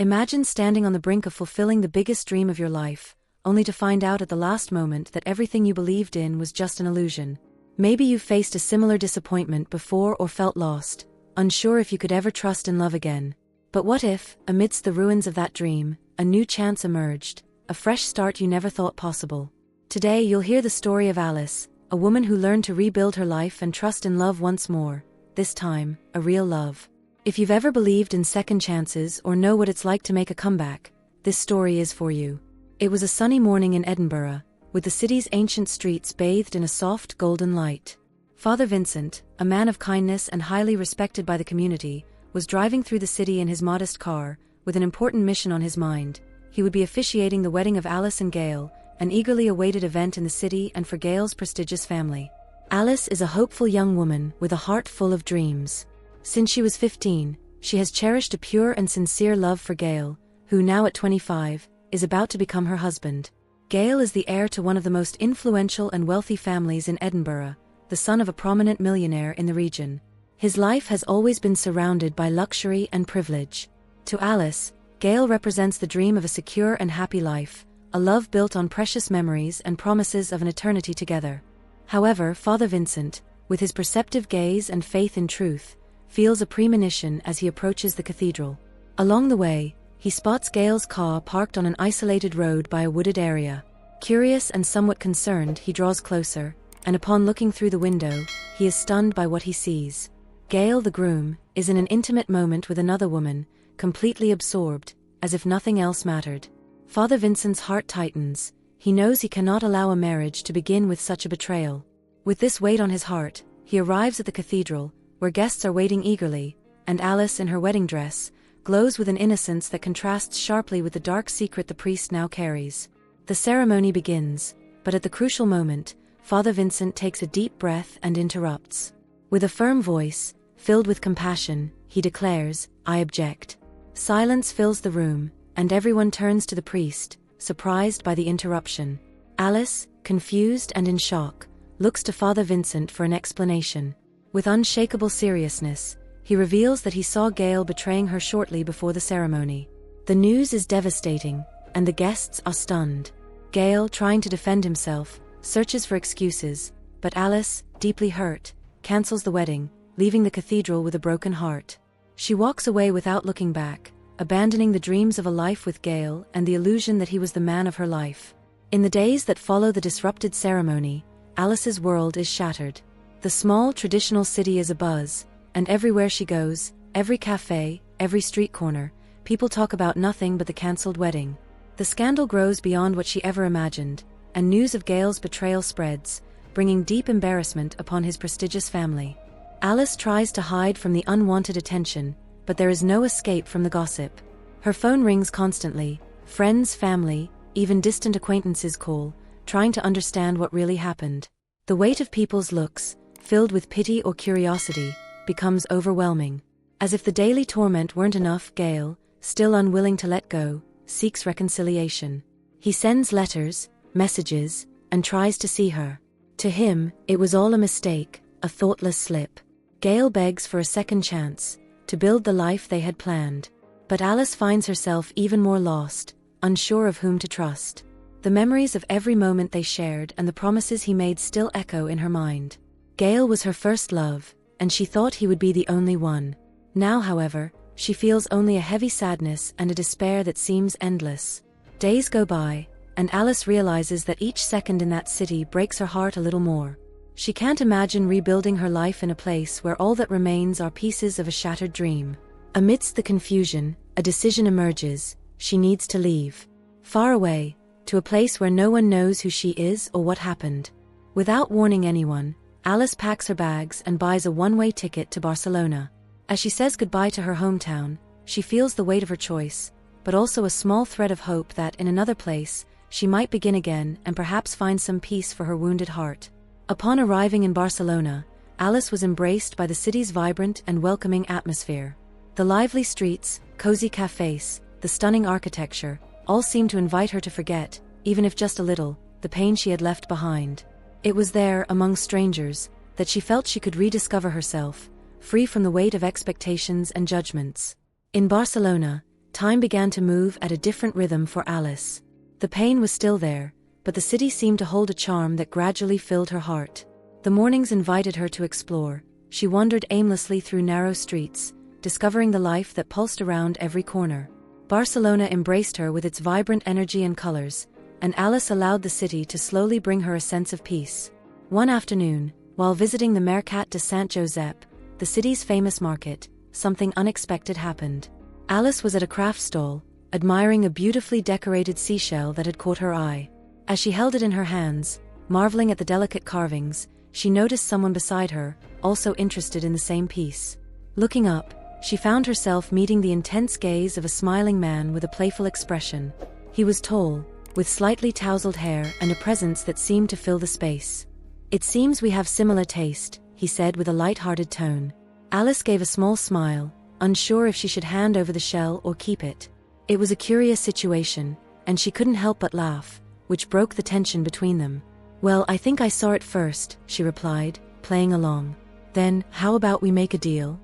Imagine standing on the brink of fulfilling the biggest dream of your life, only to find out at the last moment that everything you believed in was just an illusion. Maybe you've faced a similar disappointment before or felt lost, unsure if you could ever trust in love again. But what if, amidst the ruins of that dream, a new chance emerged, a fresh start you never thought possible? Today you'll hear the story of Alice, a woman who learned to rebuild her life and trust in love once more, this time, a real love. If you've ever believed in second chances or know what it's like to make a comeback, this story is for you. It was a sunny morning in Edinburgh, with the city's ancient streets bathed in a soft golden light. Father Vincent, a man of kindness and highly respected by the community, was driving through the city in his modest car, with an important mission on his mind. He would be officiating the wedding of Alice and Gail, an eagerly awaited event in the city and for Gail's prestigious family. Alice is a hopeful young woman with a heart full of dreams. Since she was 15, she has cherished a pure and sincere love for Gail, who now at 25, is about to become her husband. Gail is the heir to one of the most influential and wealthy families in Edinburgh, the son of a prominent millionaire in the region. His life has always been surrounded by luxury and privilege. To Alice, Gail represents the dream of a secure and happy life, a love built on precious memories and promises of an eternity together. However, Father Vincent, with his perceptive gaze and faith in truth, feels a premonition as he approaches the cathedral. Along the way, he spots Gail's car parked on an isolated road by a wooded area. Curious and somewhat concerned, he draws closer, and upon looking through the window, he is stunned by what he sees. Gail, the groom, is in an intimate moment with another woman, completely absorbed, as if nothing else mattered. Father Vincent's heart tightens. He knows he cannot allow a marriage to begin with such a betrayal. With this weight on his heart, he arrives at the cathedral, where guests are waiting eagerly, and Alice in her wedding dress, glows with an innocence that contrasts sharply with the dark secret the priest now carries. The ceremony begins, but at the crucial moment, Father Vincent takes a deep breath and interrupts. With a firm voice, filled with compassion, he declares, "I object." Silence fills the room, and everyone turns to the priest, surprised by the interruption. Alice, confused and in shock, looks to Father Vincent for an explanation. With unshakable seriousness, he reveals that he saw Gail betraying her shortly before the ceremony. The news is devastating, and the guests are stunned. Gail, trying to defend himself, searches for excuses, but Alice, deeply hurt, cancels the wedding, leaving the cathedral with a broken heart. She walks away without looking back, abandoning the dreams of a life with Gail and the illusion that he was the man of her life. In the days that follow the disrupted ceremony, Alice's world is shattered. The small traditional city is abuzz, and everywhere she goes, every cafe, every street corner, people talk about nothing but the cancelled wedding. The scandal grows beyond what she ever imagined, and news of Gail's betrayal spreads, bringing deep embarrassment upon his prestigious family. Alice tries to hide from the unwanted attention, but there is no escape from the gossip. Her phone rings constantly, friends, family, even distant acquaintances call, trying to understand what really happened. The weight of people's looks, filled with pity or curiosity, becomes overwhelming. As if the daily torment weren't enough, Gail, still unwilling to let go, seeks reconciliation. He sends letters, messages, and tries to see her. To him, it was all a mistake, a thoughtless slip. Gail begs for a second chance, to build the life they had planned. But Alice finds herself even more lost, unsure of whom to trust. The memories of every moment they shared and the promises he made still echo in her mind. Gail was her first love, and she thought he would be the only one. Now, however, she feels only a heavy sadness and a despair that seems endless. Days go by, and Alice realizes that each second in that city breaks her heart a little more. She can't imagine rebuilding her life in a place where all that remains are pieces of a shattered dream. Amidst the confusion, a decision emerges. She needs to leave. Far away, to a place where no one knows who she is or what happened. Without warning anyone, Alice packs her bags and buys a one-way ticket to Barcelona. As she says goodbye to her hometown, she feels the weight of her choice, but also a small thread of hope that in another place, she might begin again and perhaps find some peace for her wounded heart. Upon arriving in Barcelona, Alice was embraced by the city's vibrant and welcoming atmosphere. The lively streets, cozy cafes, the stunning architecture, all seemed to invite her to forget, even if just a little, the pain she had left behind. It was there, among strangers, that she felt she could rediscover herself, free from the weight of expectations and judgments. In Barcelona, time began to move at a different rhythm for Alice. The pain was still there, but the city seemed to hold a charm that gradually filled her heart. The mornings invited her to explore. She wandered aimlessly through narrow streets, discovering the life that pulsed around every corner. Barcelona embraced her with its vibrant energy and colors, and Alice allowed the city to slowly bring her a sense of peace. One afternoon, while visiting the Mercat de Sant Josep, the city's famous market, something unexpected happened. Alice was at a craft stall, admiring a beautifully decorated seashell that had caught her eye. As she held it in her hands, marveling at the delicate carvings, she noticed someone beside her, also interested in the same piece. Looking up, she found herself meeting the intense gaze of a smiling man with a playful expression. He was tall, with slightly tousled hair and a presence that seemed to fill the space. "It seems we have similar taste," he said with a light-hearted tone. Alice gave a small smile, unsure if she should hand over the shell or keep it. It was a curious situation, and she couldn't help but laugh, which broke the tension between them. "Well, I think I saw it first," she replied, playing along. "Then, how about we make a deal?"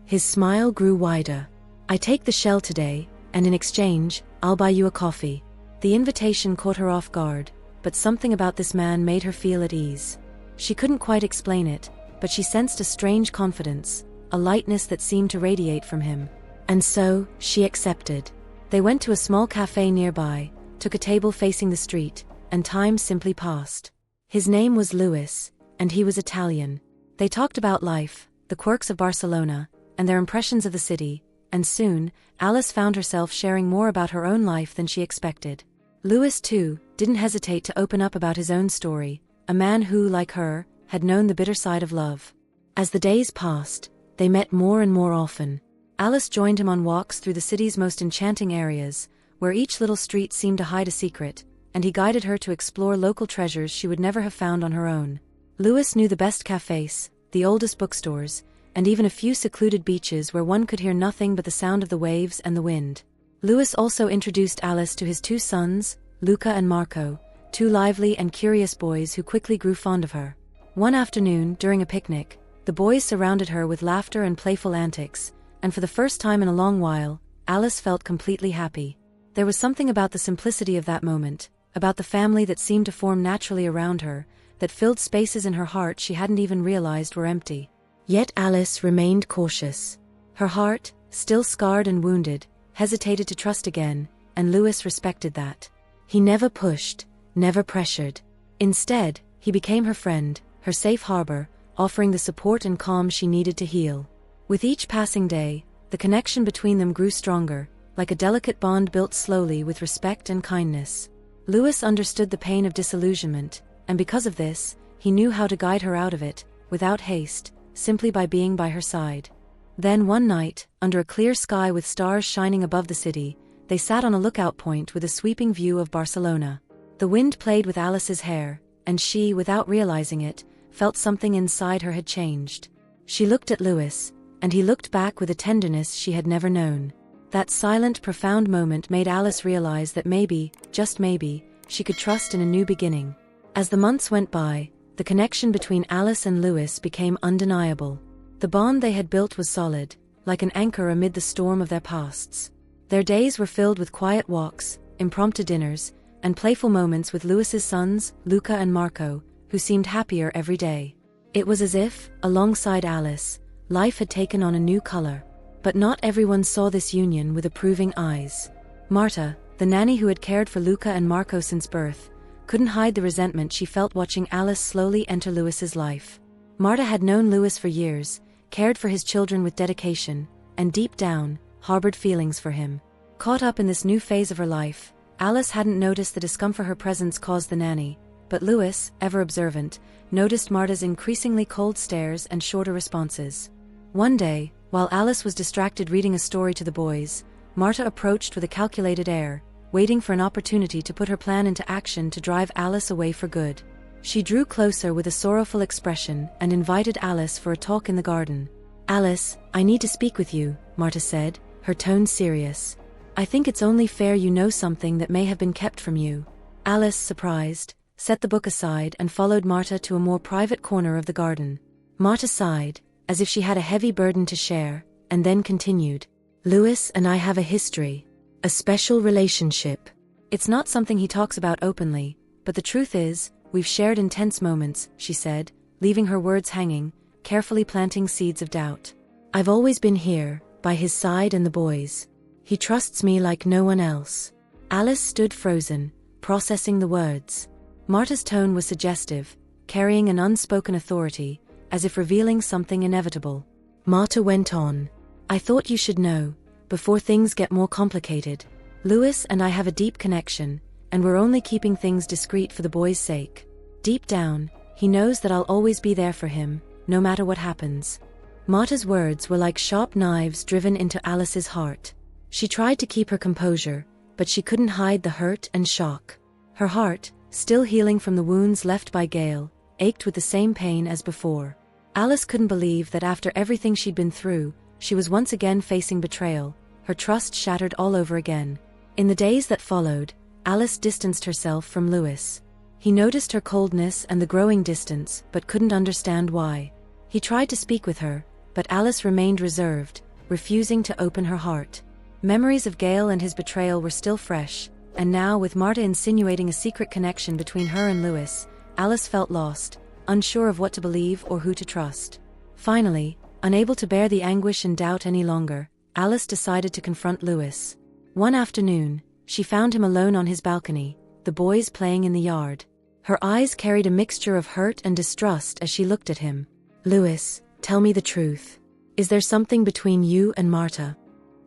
His smile grew wider. "I take the shell today, and in exchange, I'll buy you a coffee." The invitation caught her off guard, but something about this man made her feel at ease. She couldn't quite explain it, but she sensed a strange confidence, a lightness that seemed to radiate from him. And so, she accepted. They went to a small cafe nearby, took a table facing the street, and time simply passed. His name was Louis, and he was Italian. They talked about life, the quirks of Barcelona, and their impressions of the city, and soon, Alice found herself sharing more about her own life than she expected. Louis, too, didn't hesitate to open up about his own story, a man who, like her, had known the bitter side of love. As the days passed, they met more and more often. Alice joined him on walks through the city's most enchanting areas, where each little street seemed to hide a secret, and he guided her to explore local treasures she would never have found on her own. Louis knew the best cafes, the oldest bookstores, and even a few secluded beaches where one could hear nothing but the sound of the waves and the wind. Louis also introduced Alice to his two sons, Luca and Marco, two lively and curious boys who quickly grew fond of her. One afternoon, during a picnic, the boys surrounded her with laughter and playful antics, and for the first time in a long while, Alice felt completely happy. There was something about the simplicity of that moment, about the family that seemed to form naturally around her, that filled spaces in her heart she hadn't even realized were empty. Yet Alice remained cautious. Her heart, still scarred and wounded, hesitated to trust again, and Louis respected that. He never pushed, never pressured. Instead, he became her friend, her safe harbor, offering the support and calm she needed to heal. With each passing day, the connection between them grew stronger, like a delicate bond built slowly with respect and kindness. Louis understood the pain of disillusionment, and because of this, he knew how to guide her out of it, without haste, simply by being by her side. Then one night, under a clear sky with stars shining above the city, they sat on a lookout point with a sweeping view of Barcelona. The wind played with Alice's hair, and she, without realizing it, felt something inside her had changed. She looked at Louis, and he looked back with a tenderness she had never known. That silent, profound moment made Alice realize that maybe, just maybe, she could trust in a new beginning. As the months went by, the connection between Alice and Louis became undeniable. The bond they had built was solid, like an anchor amid the storm of their pasts. Their days were filled with quiet walks, impromptu dinners, and playful moments with Louis's sons, Luca and Marco, who seemed happier every day. It was as if, alongside Alice, life had taken on a new color. But not everyone saw this union with approving eyes. Marta, the nanny who had cared for Luca and Marco since birth, couldn't hide the resentment she felt watching Alice slowly enter Louis's life. Marta had known Louis for years, cared for his children with dedication, and deep down, harbored feelings for him. Caught up in this new phase of her life, Alice hadn't noticed the discomfort her presence caused the nanny, but Louis, ever observant, noticed Marta's increasingly cold stares and shorter responses. One day, while Alice was distracted reading a story to the boys, Marta approached with a calculated air, waiting for an opportunity to put her plan into action to drive Alice away for good. She drew closer with a sorrowful expression and invited Alice for a talk in the garden. "Alice, I need to speak with you," Marta said, her tone serious. "I think it's only fair you know something that may have been kept from you." Alice, surprised, set the book aside and followed Marta to a more private corner of the garden. Marta sighed, as if she had a heavy burden to share, and then continued. "Louis and I have a history. A special relationship. It's not something he talks about openly, but the truth is, we've shared intense moments, she said, leaving her words hanging, carefully planting seeds of doubt. I've always been here, by his side and the boys. He trusts me like no one else. Alice stood frozen, processing the words. Marta's tone was suggestive, carrying an unspoken authority, as if revealing something inevitable. Marta went on. I thought you should know, before things get more complicated. Louis and I have a deep connection, and we're only keeping things discreet for the boys' sake. Deep down, he knows that I'll always be there for him, no matter what happens. Marta's words were like sharp knives driven into Alice's heart. She tried to keep her composure, but she couldn't hide the hurt and shock. Her heart, still healing from the wounds left by Gale, ached with the same pain as before. Alice couldn't believe that after everything she'd been through, she was once again facing betrayal, her trust shattered all over again. In the days that followed, Alice distanced herself from Louis. He noticed her coldness and the growing distance, but couldn't understand why. He tried to speak with her, but Alice remained reserved, refusing to open her heart. Memories of Gale and his betrayal were still fresh, and now with Marta insinuating a secret connection between her and Louis, Alice felt lost, unsure of what to believe or who to trust. Finally, unable to bear the anguish and doubt any longer, Alice decided to confront Louis. One afternoon, she found him alone on his balcony, the boys playing in the yard. Her eyes carried a mixture of hurt and distrust as she looked at him. Louis, tell me the truth. Is there something between you and Marta?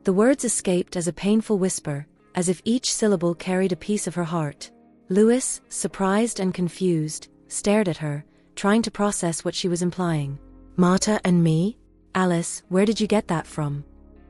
The words escaped as a painful whisper, as if each syllable carried a piece of her heart. Louis, surprised and confused, stared at her, trying to process what she was implying. Marta and me? Alice, where did you get that from?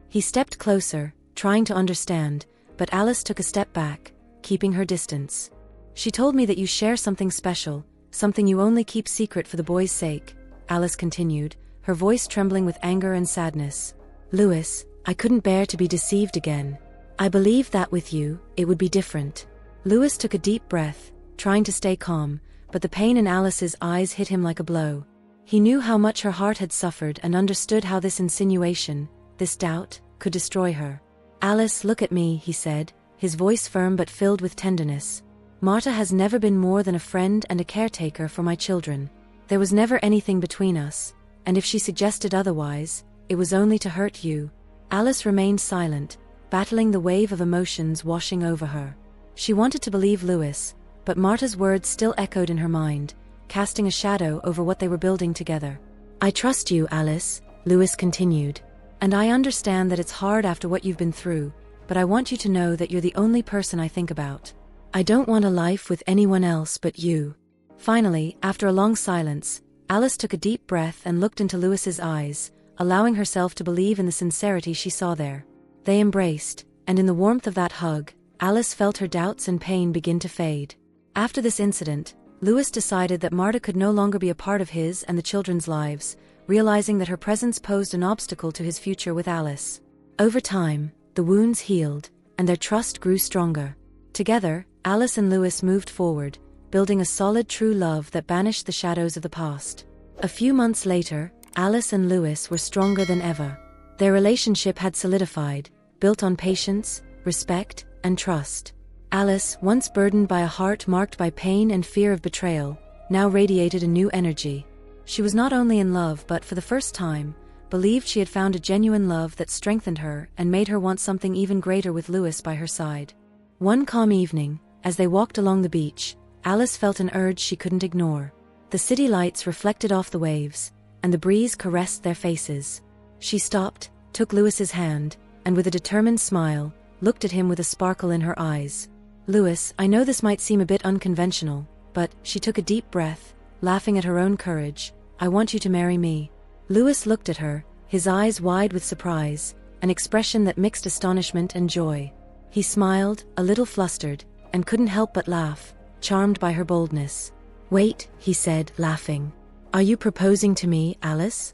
He stepped closer, trying to understand, but Alice took a step back, keeping her distance. She told me that you share something special, something you only keep secret for the boys' sake, Alice continued, her voice trembling with anger and sadness. Louis, I couldn't bear to be deceived again. I believed that with you, it would be different. Louis took a deep breath, trying to stay calm, but the pain in Alice's eyes hit him like a blow. He knew how much her heart had suffered and understood how this insinuation, this doubt, could destroy her. Alice, look at me, he said, his voice firm but filled with tenderness. Marta has never been more than a friend and a caretaker for my children. There was never anything between us, and if she suggested otherwise, it was only to hurt you. Alice remained silent, battling the wave of emotions washing over her. She wanted to believe Louis, but Marta's words still echoed in her mind, casting a shadow over what they were building together. I trust you, Alice, Louis continued. And I understand that it's hard after what you've been through, but I want you to know that you're the only person I think about. I don't want a life with anyone else but you. Finally, after a long silence, Alice took a deep breath and looked into Louis's eyes, allowing herself to believe in the sincerity she saw there. They embraced, and in the warmth of that hug, Alice felt her doubts and pain begin to fade. After this incident, Louis decided that Marta could no longer be a part of his and the children's lives, realizing that her presence posed an obstacle to his future with Alice. Over time, the wounds healed, and their trust grew stronger. Together, Alice and Louis moved forward, building a solid true love that banished the shadows of the past. A few months later, Alice and Louis were stronger than ever. Their relationship had solidified, built on patience, respect, and trust. Alice, once burdened by a heart marked by pain and fear of betrayal, now radiated a new energy. She was not only in love but, for the first time, believed she had found a genuine love that strengthened her and made her want something even greater with Louis by her side. One calm evening, as they walked along the beach, Alice felt an urge she couldn't ignore. The city lights reflected off the waves, and the breeze caressed their faces. She stopped, took Louis's hand, and with a determined smile, looked at him with a sparkle in her eyes. Louis, I know this might seem a bit unconventional, but, she took a deep breath, laughing at her own courage, I want you to marry me. Louis looked at her, his eyes wide with surprise, an expression that mixed astonishment and joy. He smiled, a little flustered, and couldn't help but laugh, charmed by her boldness. Wait, he said, laughing. Are you proposing to me, Alice?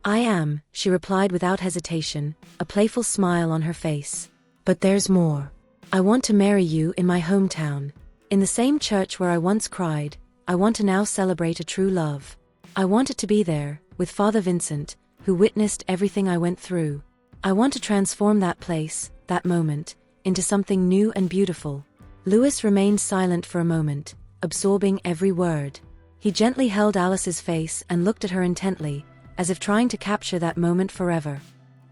I am, she replied without hesitation, a playful smile on her face. But there's more. I want to marry you in my hometown. In the same church where I once cried, I want to now celebrate a true love. I want it to be there, with Father Vincent, who witnessed everything I went through. I want to transform that place, that moment, into something new and beautiful. Lewis remained silent for a moment, absorbing every word. He gently held Alice's face and looked at her intently, as if trying to capture that moment forever.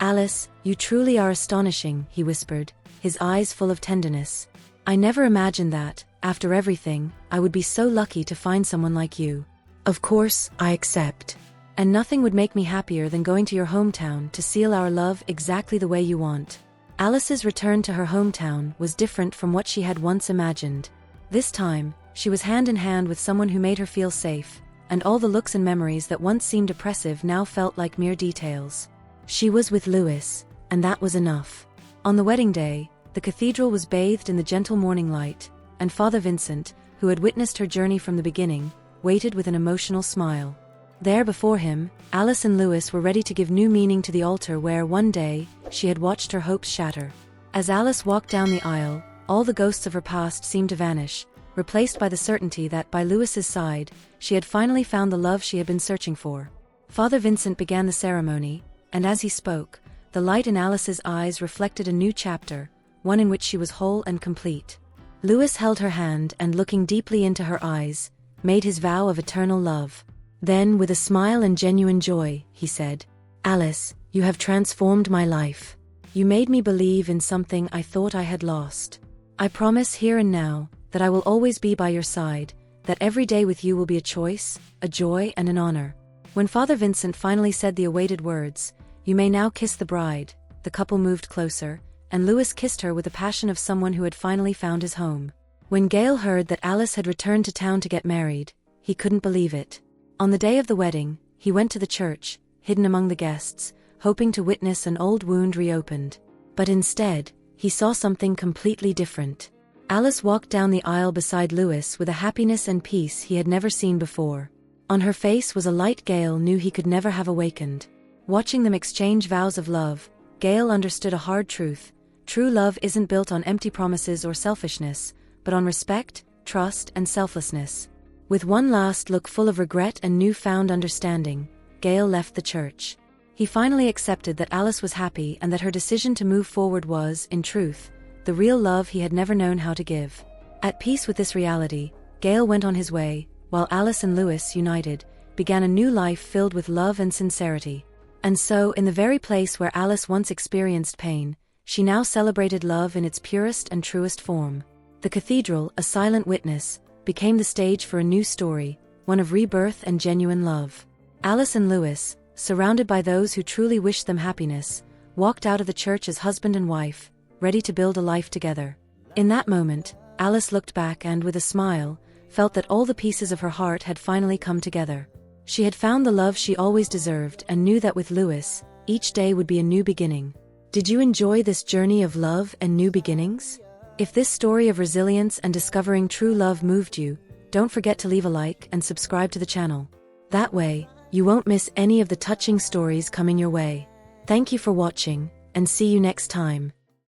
"Alice, you truly are astonishing," he whispered, his eyes full of tenderness. "I never imagined that, after everything, I would be so lucky to find someone like you. Of course, I accept. And nothing would make me happier than going to your hometown to seal our love exactly the way you want." Alice's return to her hometown was different from what she had once imagined. This time, she was hand in hand with someone who made her feel safe, and all the looks and memories that once seemed oppressive now felt like mere details. She was with Lewis, and that was enough. On the wedding day, the cathedral was bathed in the gentle morning light, and Father Vincent, who had witnessed her journey from the beginning, waited with an emotional smile. There before him, Alice and Lewis were ready to give new meaning to the altar where, one day, she had watched her hopes shatter. As Alice walked down the aisle, all the ghosts of her past seemed to vanish, replaced by the certainty that, by Lewis's side, she had finally found the love she had been searching for. Father Vincent began the ceremony, and as he spoke, the light in Alice's eyes reflected a new chapter, one in which she was whole and complete. Lewis held her hand and, looking deeply into her eyes, made his vow of eternal love. Then, with a smile and genuine joy, he said, "Alice, you have transformed my life. You made me believe in something I thought I had lost. I promise here and now that I will always be by your side, that every day with you will be a choice, a joy, and an honor." When Father Vincent finally said the awaited words, "You may now kiss the bride," the couple moved closer, and Lewis kissed her with the passion of someone who had finally found his home. When Gale heard that Alice had returned to town to get married, he couldn't believe it. On the day of the wedding, he went to the church, hidden among the guests, hoping to witness an old wound reopened. But instead, he saw something completely different. Alice walked down the aisle beside Lewis with a happiness and peace he had never seen before. On her face was a light Gale knew he could never have awakened. Watching them exchange vows of love, Gale understood a hard truth. True love isn't built on empty promises or selfishness, but on respect, trust, and selflessness. With one last look full of regret and newfound understanding, Gale left the church. He finally accepted that Alice was happy and that her decision to move forward was, in truth, the real love he had never known how to give. At peace with this reality, Gale went on his way, while Alice and Lewis, united, began a new life filled with love and sincerity. And so, in the very place where Alice once experienced pain, she now celebrated love in its purest and truest form. The cathedral, a silent witness, became the stage for a new story, one of rebirth and genuine love. Alice and Lewis, surrounded by those who truly wished them happiness, walked out of the church as husband and wife, ready to build a life together. In that moment, Alice looked back and, with a smile, felt that all the pieces of her heart had finally come together. She had found the love she always deserved and knew that with Lewis, each day would be a new beginning. Did you enjoy this journey of love and new beginnings? If this story of resilience and discovering true love moved you, don't forget to leave a like and subscribe to the channel. That way, you won't miss any of the touching stories coming your way. Thank you for watching, and see you next time.